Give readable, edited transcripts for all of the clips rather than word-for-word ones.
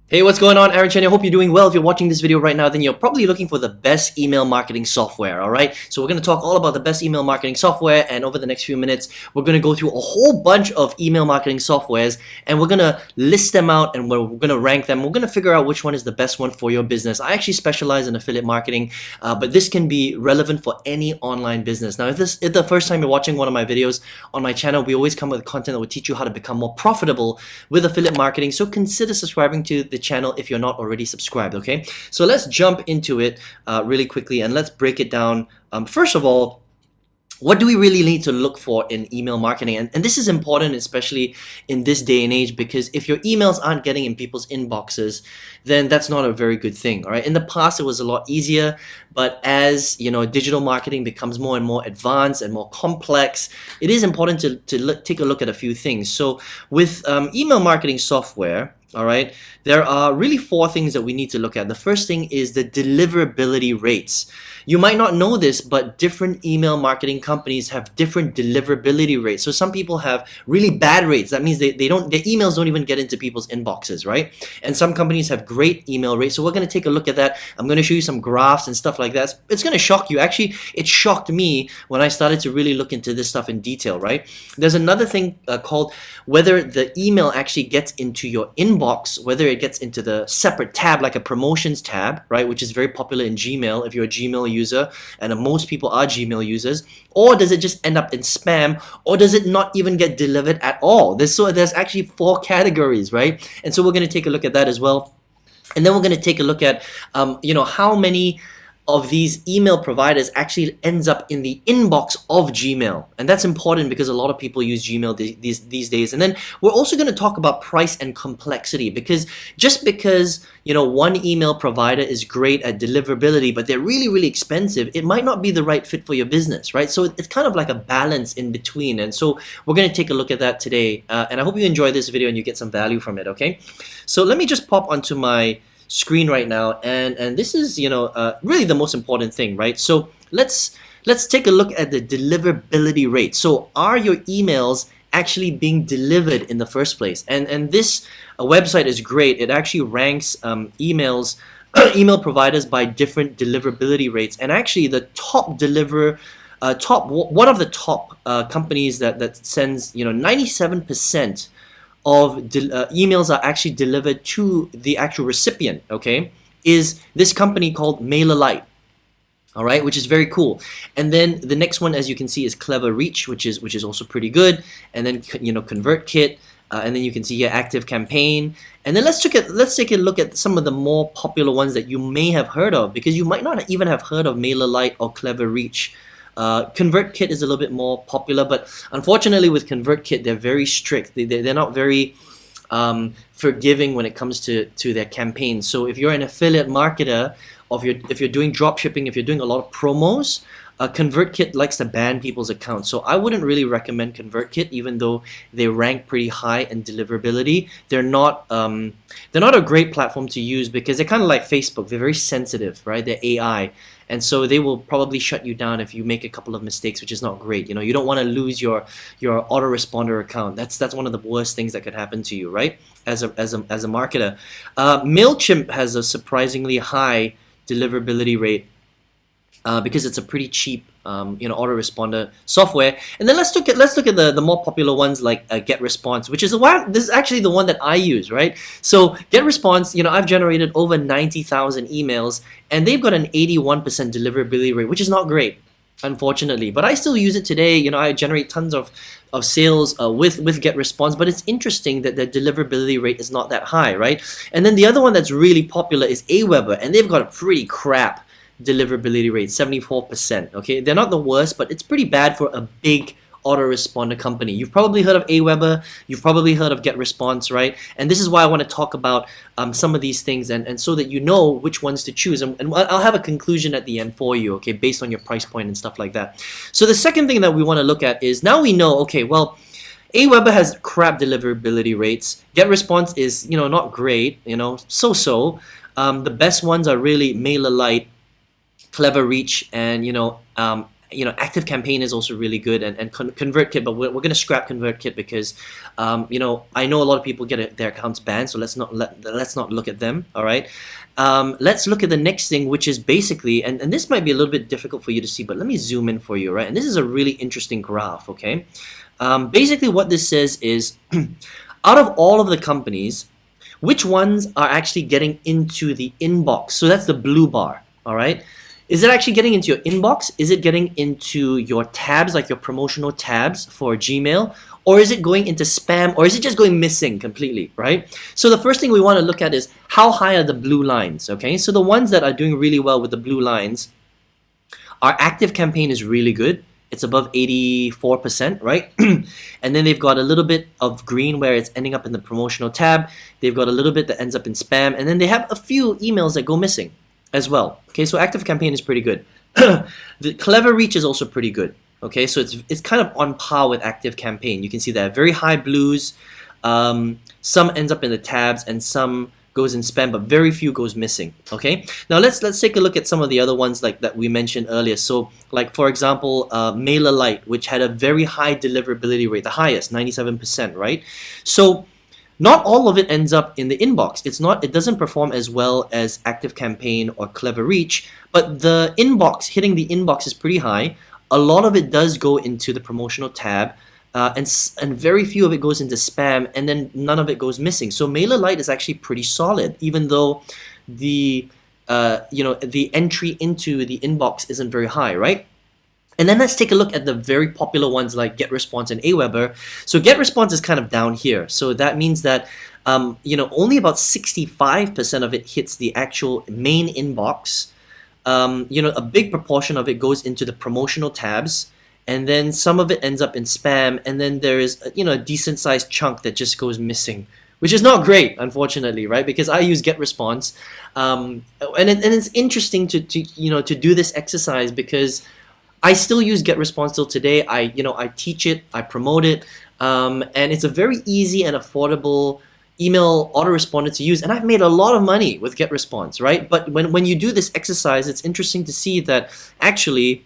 Hey, what's going on? Aaron Chen. I hope you're doing well. If you're watching this video right now, then you're probably looking for the best email marketing software, all right? So we're going to talk all about the best email marketing software, and over the next few minutes, we're going to go through a whole bunch of email marketing softwares, and we're going to list them out, and we're going to rank them. We're going to figure out which one is the best one for your business. I actually specialize in affiliate marketing, but this can be relevant for any online business. Now, if the first time you're watching one of my videos on my channel, we always come with content that will teach you how to become more profitable with affiliate marketing, so consider subscribing to the channel if you're not already subscribed. Okay, so let's jump into it really quickly, and let's break it down. First of all, what do we really need to look for in email marketing? And this is important, especially in this day and age, because if your emails aren't getting in people's inboxes, then that's not a very good thing. All right. In the past, it was a lot easier, but as you know, digital marketing becomes more and more advanced and more complex, it is important to take a look at a few things. So with email marketing software, all right, there are really four things that we need to look at. The first thing is the deliverability rates. You might not know this, but different email marketing companies have different deliverability rates. So some people have really bad rates. That means their emails don't even get into people's inboxes, right? And some companies have great email rates. So we're going to take a look at that. I'm going to show you some graphs and stuff like that. It's going to shock you. Actually, it shocked me when I started to really look into this stuff in detail, right? There's another thing called whether the email actually gets into your inbox, whether it gets into the separate tab, like a promotions tab, right, which is very popular in Gmail if you're a Gmail user, and most people are Gmail users, or does it just end up in spam, or does it not even get delivered at all? There's actually four categories, right? And so we're going to take a look at that as well. And then we're going to take a look at how many of these email providers actually ends up in the inbox of Gmail. And that's important because a lot of people use Gmail these days. And then we're also going to talk about price and complexity, because just because one email provider is great at deliverability, but they're really, really expensive, it might not be the right fit for your business, right? So it's kind of like a balance in between. And so we're going to take a look at that today. And I hope you enjoy this video and you get some value from it, okay? So let me just pop onto my screen right now, and this is really the most important thing, right? So let's take a look at the deliverability rate. So are your emails actually being delivered in the first place? And this website is great. It actually ranks emails email providers by different deliverability rates, and actually the top one of the top companies that sends 97% of emails are actually delivered to the actual recipient, okay, is this company called MailerLite, all right, which is very cool. And then the next one, as you can see, is Clever Reach, which is also pretty good. And then ConvertKit, and then you can see here Active Campaign. And then let's take a look at some of the more popular ones that you may have heard of, because you might not even have heard of MailerLite or Clever Reach. ConvertKit is a little bit more popular, but unfortunately with ConvertKit, they're very strict. They're not very forgiving when it comes to their campaigns. So if you're an affiliate marketer, or if you're doing drop shipping, if you're doing a lot of promos, ConvertKit likes to ban people's accounts. So I wouldn't really recommend ConvertKit, even though they rank pretty high in deliverability. They're not a great platform to use, because they're kind of like Facebook. They're very sensitive, right? They're AI. And so they will probably shut you down if you make a couple of mistakes, which is not great. You don't want to lose your autoresponder account. That's one of the worst things that could happen to you, right? As a marketer. MailChimp has a surprisingly high deliverability rate, because it's a pretty cheap autoresponder software. And then let's look at the more popular ones, like Getresponse, which is this is actually the one that I use, right? So Getresponse, I've generated over 90,000 emails, and they've got an 81% deliverability rate, which is not great, unfortunately, but I still use it today. I generate tons of sales with Getresponse, but it's interesting that the deliverability rate is not that high, right? And then the other one that's really popular is Aweber, and they've got a pretty crap deliverability rate, 74%. Okay, they're not the worst, but it's pretty bad for a big autoresponder company. You've probably heard of Aweber, you've probably heard of Getresponse, right? And this is why I want to talk about some of these things, and so that you know which ones to choose. And I'll have a conclusion at the end for you, okay, based on your price point and stuff like that. So the second thing that we want to look at is, now we know, okay, well, Aweber has crap deliverability rates. Getresponse is, not great, so-so. The best ones are really MailerLite, Clever Reach, and Active Campaign is also really good, and ConvertKit, but we're going to scrap ConvertKit because I know a lot of people get their accounts banned, so let's not look at them. All right, let's look at the next thing, which is basically, and this might be a little bit difficult for you to see, but let me zoom in for you, right? And this is a really interesting graph. Okay, basically what this says is out of all of the companies, which ones are actually getting into the inbox? So that's the blue bar. All right. Is it actually getting into your inbox? Is it getting into your tabs, like your promotional tabs for Gmail? Or is it going into spam? Or is it just going missing completely, right? So the first thing we want to look at is how high are the blue lines, okay? So the ones that are doing really well with the blue lines, our active campaign is really good. It's above 84%, right? And then they've got a little bit of green where it's ending up in the promotional tab. They've got a little bit that ends up in spam. And then they have a few emails that go missing as well. Okay, so active campaign is pretty good. The clever reach is also pretty good. Okay, so it's kind of on par with active campaign. You can see that very high blues. Some ends up in the tabs and some goes in spam, but very few goes missing. Okay, now let's take a look at some of the other ones like that we mentioned earlier. So like for example, MailerLite, which had a very high deliverability rate, the highest, 97%, right? So not all of it ends up in the inbox. It doesn't perform as well as Active Campaign or Clever Reach, but the inbox, hitting the inbox is pretty high. A lot of it does go into the promotional tab, and very few of it goes into spam, and then none of it goes missing. So MailerLite is actually pretty solid, even though the the entry into the inbox isn't very high, right? And then let's take a look at the very popular ones like Getresponse and Aweber. So Getresponse is kind of down here. So that means that only about 65% of it hits the actual main inbox. A big proportion of it goes into the promotional tabs, and then some of it ends up in spam, and then there is a decent sized chunk that just goes missing, which is not great, unfortunately, right? Because I use Getresponse, and it's interesting to do this exercise because I still use Getresponse till today. I teach it, I promote it, and it's a very easy and affordable email autoresponder to use, and I've made a lot of money with Getresponse, right? But when you do this exercise, it's interesting to see that actually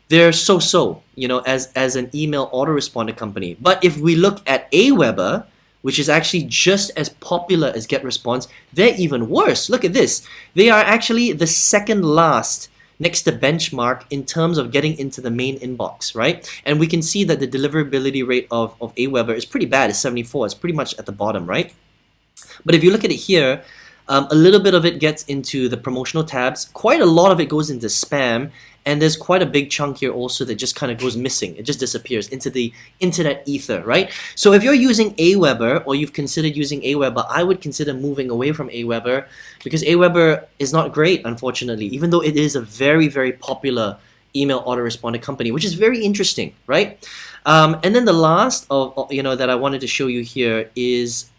they're so-so, as an email autoresponder company. But if we look at Aweber, which is actually just as popular as Getresponse, they're even worse. Look at this. They are actually the second last next to benchmark in terms of getting into the main inbox, right? And we can see that the deliverability rate of Aweber is pretty bad. It's 74. It's pretty much at the bottom, right? But if you look at it here, a little bit of it gets into the promotional tabs. Quite a lot of it goes into spam. And there's quite a big chunk here also that just kind of goes missing. It just disappears into the internet ether, right? So if you're using Aweber or you've considered using Aweber, I would consider moving away from Aweber because Aweber is not great, unfortunately, even though it is a very, very popular email autoresponder company, which is very interesting, right? And then the last that I wanted to show you here is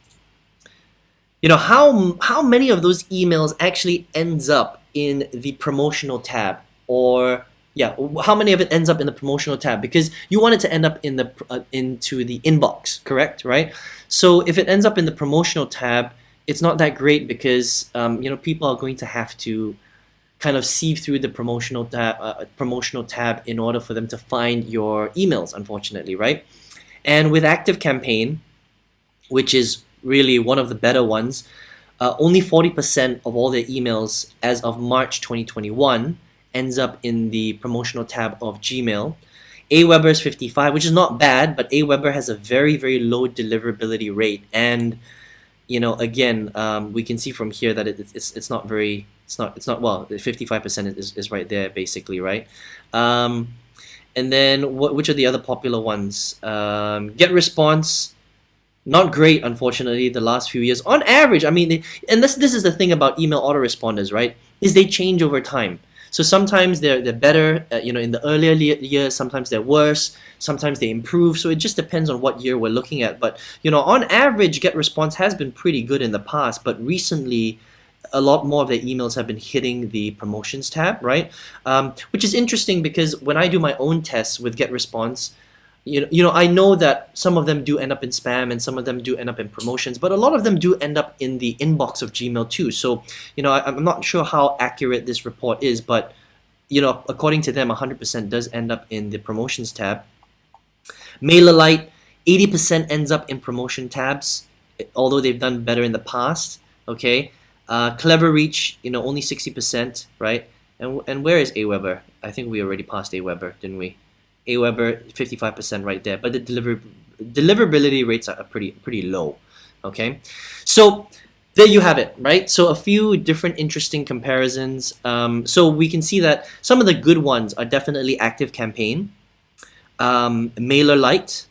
how many of those emails actually ends up in the promotional tab. Or how many of it ends up in the promotional tab? Because you want it to end up in the into the inbox, correct? Right? So if it ends up in the promotional tab, it's not that great because people are going to have to kind of sieve through the promotional tab in order for them to find your emails, unfortunately, right? And with Active Campaign, which is really one of the better ones, only 40% of all their emails as of March 2021 ends up in the promotional tab of Gmail. Aweber is 55, which is not bad, but Aweber has a very, very low deliverability rate. And again, we can see from here that it's not very, it's not well. 55% is right there, basically, right? And then which are the other popular ones? Getresponse, not great, unfortunately, the last few years. On average, I mean, and this is the thing about email autoresponders, right? Is they change over time. So sometimes they're better, in the earlier years. Sometimes they're worse. Sometimes they improve. So it just depends on what year we're looking at. But on average, Getresponse has been pretty good in the past. But recently, a lot more of their emails have been hitting the promotions tab, right? Which is interesting because when I do my own tests with Getresponse, I know that some of them do end up in spam and some of them do end up in promotions, but a lot of them do end up in the inbox of Gmail too. So, I'm not sure how accurate this report is, but according to them, 100% does end up in the promotions tab. MailerLite, 80% ends up in promotion tabs, although they've done better in the past. Okay, Clever Reach, only 60%, right? And where is Aweber? I think we already passed Aweber, didn't we? Aweber, 55% right there, but the deliverability rates are pretty low. Okay, so there you have it, right? So a few different interesting comparisons. So we can see that some of the good ones are definitely ActiveCampaign, MailerLite,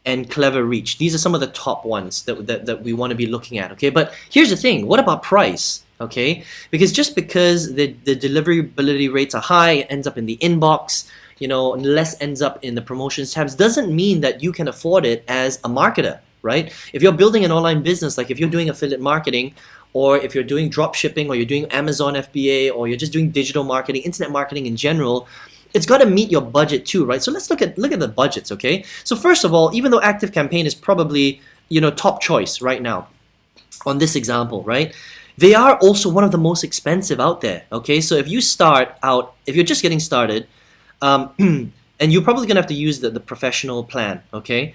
and Clever Reach. These are some of the top ones that we want to be looking at. Okay, but here's the thing: what about price? Okay, because just because the deliverability rates are high, it ends up in the inbox, less ends up in the promotions tabs, doesn't mean that you can afford it as a marketer, right? If you're building an online business, like if you're doing affiliate marketing, or if you're doing drop shipping, or you're doing Amazon FBA, or you're just doing digital marketing, internet marketing in general, it's got to meet your budget too, right? So let's look at the budgets, okay? So first of all, even though ActiveCampaign is probably top choice right now on this example, right? They are also one of the most expensive out there, okay? So if you're just getting started, and you're probably gonna have to use the professional plan, okay?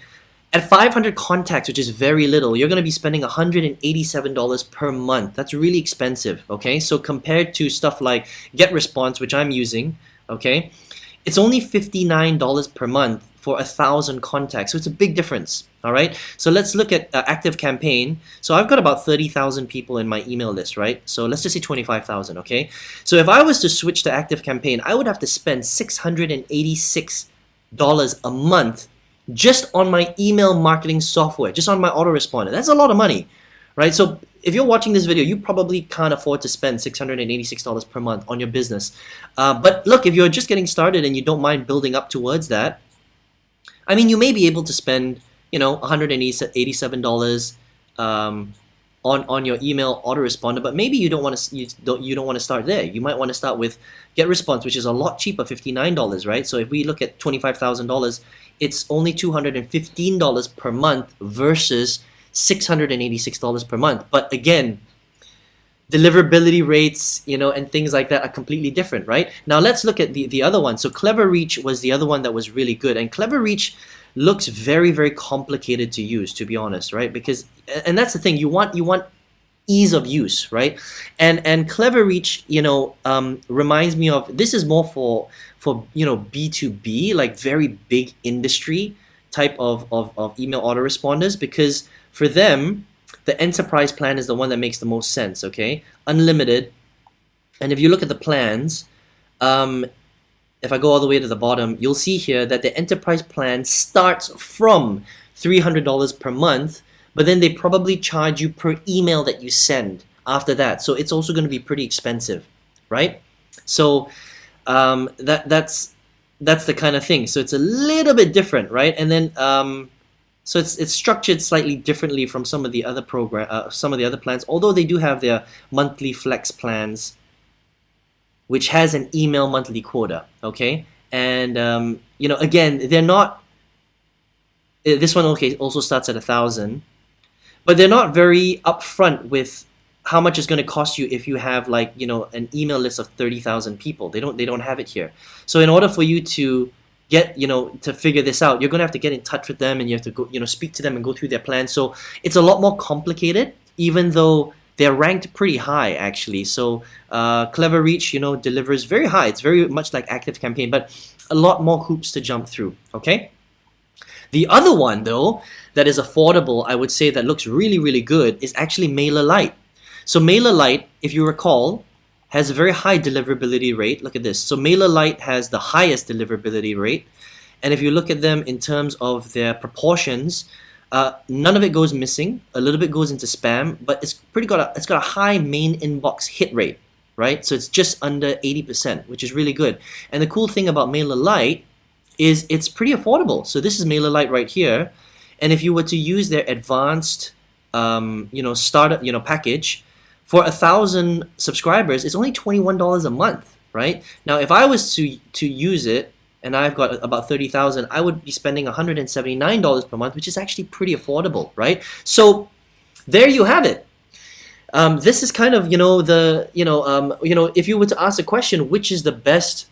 At 500 contacts, which is very little, you're gonna be spending $187 per month. That's really expensive, okay? So compared to stuff like Getresponse, which I'm using, okay, it's only $59 per month for 1,000 contacts. So it's a big difference, all right? So let's look at ActiveCampaign. So I've got about 30,000 people in my email list, right? So let's just say 25,000, okay? So if I was to switch to ActiveCampaign, I would have to spend $686 a month just on my email marketing software, just on my autoresponder. That's a lot of money, right? So if you're watching this video, you probably can't afford to spend $686 per month on your business. But look, if you're just getting started and you don't mind building up towards that, I mean, you may be able to spend, $187 on your email autoresponder, but maybe you don't want to start there. You might want to start with Getresponse, which is a lot cheaper, $59, right? So if we look at $25,000, it's only $215 per month versus $686 per month. But again, deliverability rates, and things like that are completely different, right? Now let's look at the other one. So Clever Reach was the other one that was really good, and Clever Reach looks very, very complicated to use, to be honest, right? Because, and that's the thing, you want ease of use, right? And Clever Reach, reminds me of, this is more for B2B, like very big industry type of email autoresponders, because for them, the enterprise plan is the one that makes the most sense, okay? Unlimited. And if you look at the plans, if I go all the way to the bottom, you'll see here that the enterprise plan starts from $300 per month, but then they probably charge you per email that you send after that. So it's also going to be pretty expensive, right? So that's the kind of thing. So it's a little bit different, right? And then so it's structured slightly differently from some of the other plans, although they do have their monthly flex plans, which has an email monthly quota, okay? And again, they're not. This one, okay, also starts at 1,000, but they're not very upfront with how much it's going to cost you if you have an email list of 30,000 people. They don't have it here. So in order for you to get to figure this out, you're going to have to get in touch with them, and you have to go speak to them and go through their plan. So it's a lot more complicated, even though they're ranked pretty high actually. So Clever Reach delivers very high. It's very much like ActiveCampaign, but a lot more hoops to jump through, okay? The other one though that is affordable, I would say, that looks really, really good is actually MailerLite. So MailerLite, if you recall, has a very high deliverability rate. Look at this. So MailerLite has the highest deliverability rate, and if you look at them in terms of their proportions, none of it goes missing. A little bit goes into spam, but it's got a high main inbox hit rate, right? So it's just under 80%, which is really good. And the cool thing about MailerLite is it's pretty affordable. So this is MailerLite right here, and if you were to use their advanced, startup, package, for 1,000 subscribers, it's only $21 a month, right? Now, if I was to use it, and I've got about 30,000, I would be spending $179 per month, which is actually pretty affordable, right? So there you have it. This is kind of if you were to ask a question, which is the best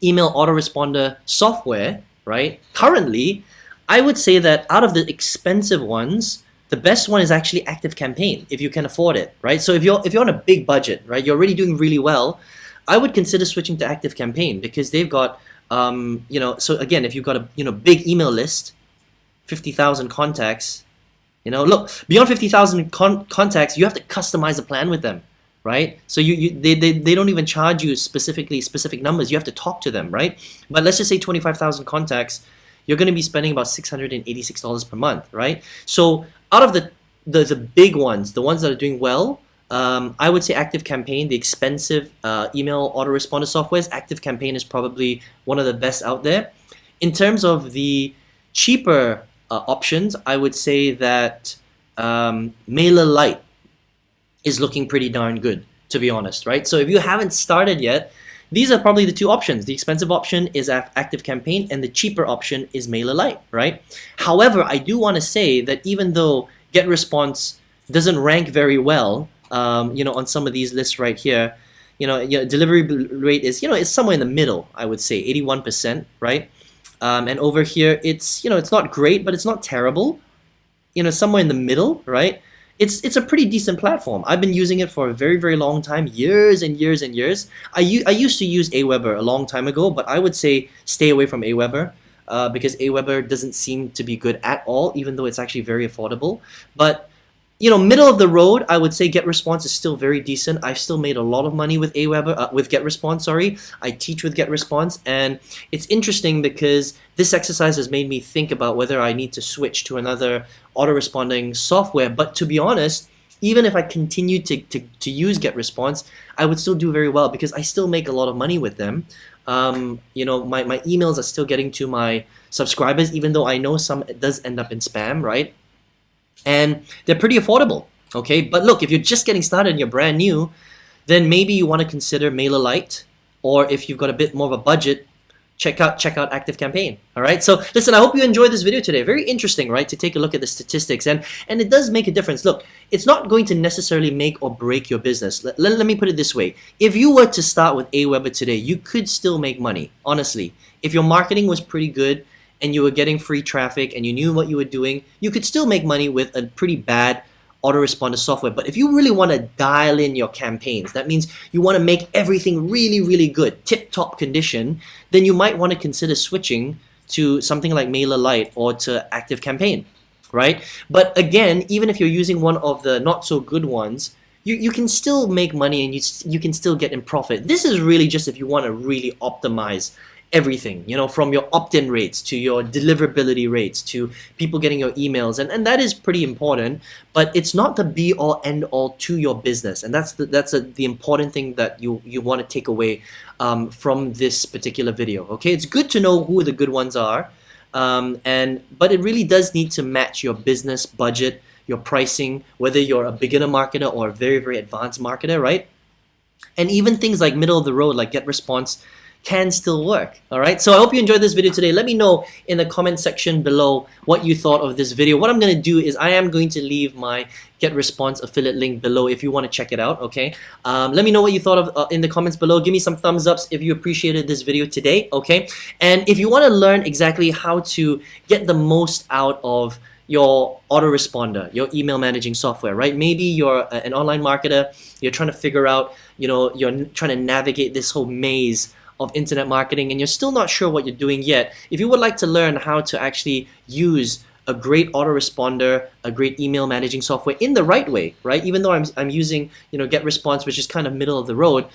email autoresponder software, right? Currently, I would say that out of the expensive ones, the best one is actually ActiveCampaign if you can afford it, right? So if you're on a big budget, right, you're already doing really well, I would consider switching to ActiveCampaign because they've got so again, if you've got a big email list, 50,000 contacts, look, beyond 50,000 contacts, you have to customize a plan with them, right? So they don't even charge you specific numbers. You have to talk to them, right? But let's just say 25,000 contacts, you're going to be spending about $686 per month, right? So out of the big ones, the ones that are doing well, I would say ActiveCampaign, the expensive email autoresponder softwares, ActiveCampaign is probably one of the best out there. In terms of the cheaper options, I would say that MailerLite is looking pretty darn good, to be honest, right? So if you haven't started yet, these are probably the two options. The expensive option is ActiveCampaign and the cheaper option is MailerLite, right? However, I do want to say that even though Getresponse doesn't rank very well, on some of these lists right here, delivery rate is, it's somewhere in the middle, I would say, 81%, right? And over here, it's not great, but it's not terrible. Somewhere in the middle, right? It's a pretty decent platform. I've been using it for a very, very long time, years and years and years. I used to use Aweber a long time ago, but I would say stay away from Aweber because Aweber doesn't seem to be good at all, even though it's actually very affordable. But middle of the road, I would say Getresponse is still very decent. I've still made a lot of money with with Getresponse, sorry. I teach with Getresponse, and it's interesting because this exercise has made me think about whether I need to switch to another autoresponding software. But to be honest, even if I continue to use Getresponse, I would still do very well because I still make a lot of money with them. My emails are still getting to my subscribers, even though I know some does end up in spam, right? And they're pretty affordable, okay? But look, if you're just getting started and you're brand new, then maybe you want to consider MailerLite, or if you've got a bit more of a budget, check out ActiveCampaign. All right. So listen, I hope you enjoyed this video today. Very interesting, right? To take a look at the statistics, and it does make a difference. Look, it's not going to necessarily make or break your business. Let me put it this way: if you were to start with Aweber today, you could still make money. Honestly, if your marketing was pretty good and you were getting free traffic and you knew what you were doing, you could still make money with a pretty bad autoresponder software. But if you really want to dial in your campaigns, that means you want to make everything really, really good, tip-top condition, then you might want to consider switching to something like MailerLite or to ActiveCampaign, right? But again, even if you're using one of the not so good ones, you can still make money and you can still get in profit. This is really just if you want to really optimize everything, from your opt-in rates to your deliverability rates to people getting your emails, and that is pretty important, but it's not the be-all end-all to your business, and that's the important thing that you want to take away from this particular video. Okay, it's good to know who the good ones are, but it really does need to match your business budget, your pricing, whether you're a beginner marketer or a very, very advanced marketer, right? And even things like middle of the road, like Getresponse, can still work. All right, so I hope you enjoyed this video today. Let me know in the comment section below what you thought of this video. What I'm going to do is I am going to leave my Getresponse affiliate link below if you want to check it out. Okay, let me know what you thought of in the comments below. Give me some thumbs ups if you appreciated this video today. Okay, and if you want to learn exactly how to get the most out of your autoresponder, your email managing software, right? Maybe you're an online marketer, you're trying to figure out, you're trying to navigate this whole maze of internet marketing and you're still not sure what you're doing yet. If you would like to learn how to actually use a great autoresponder, a great email managing software in the right way, right? Even though I'm using, Getresponse, which is kind of middle of the road,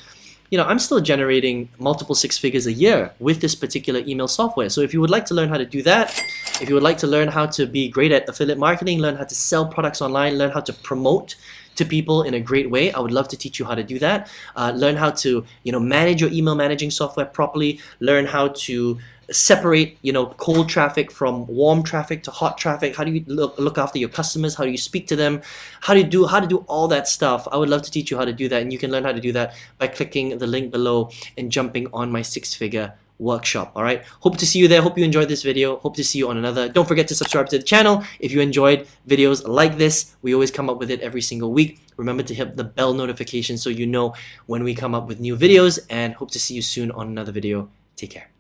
I'm still generating multiple six figures a year with this particular email software. So if you would like to learn how to do that, if you would like to learn how to be great at affiliate marketing, learn how to sell products online, learn how to promote to people in a great way, I would love to teach you how to do that. Learn how to manage your email managing software properly, learn how to separate cold traffic from warm traffic to hot traffic. How do you look after your customers? How do you speak to them? How to do all that stuff. I would love to teach you how to do that, and you can learn how to do that by clicking the link below and jumping on my six-figure workshop. All right, hope to see you there. Hope you enjoyed this video. Hope to see you on another. Don't forget to subscribe to the channel if you enjoyed videos like this. We always come up with it every single week. Remember to hit the bell notification so you know when we come up with new videos, and hope to see you soon on another video. Take care.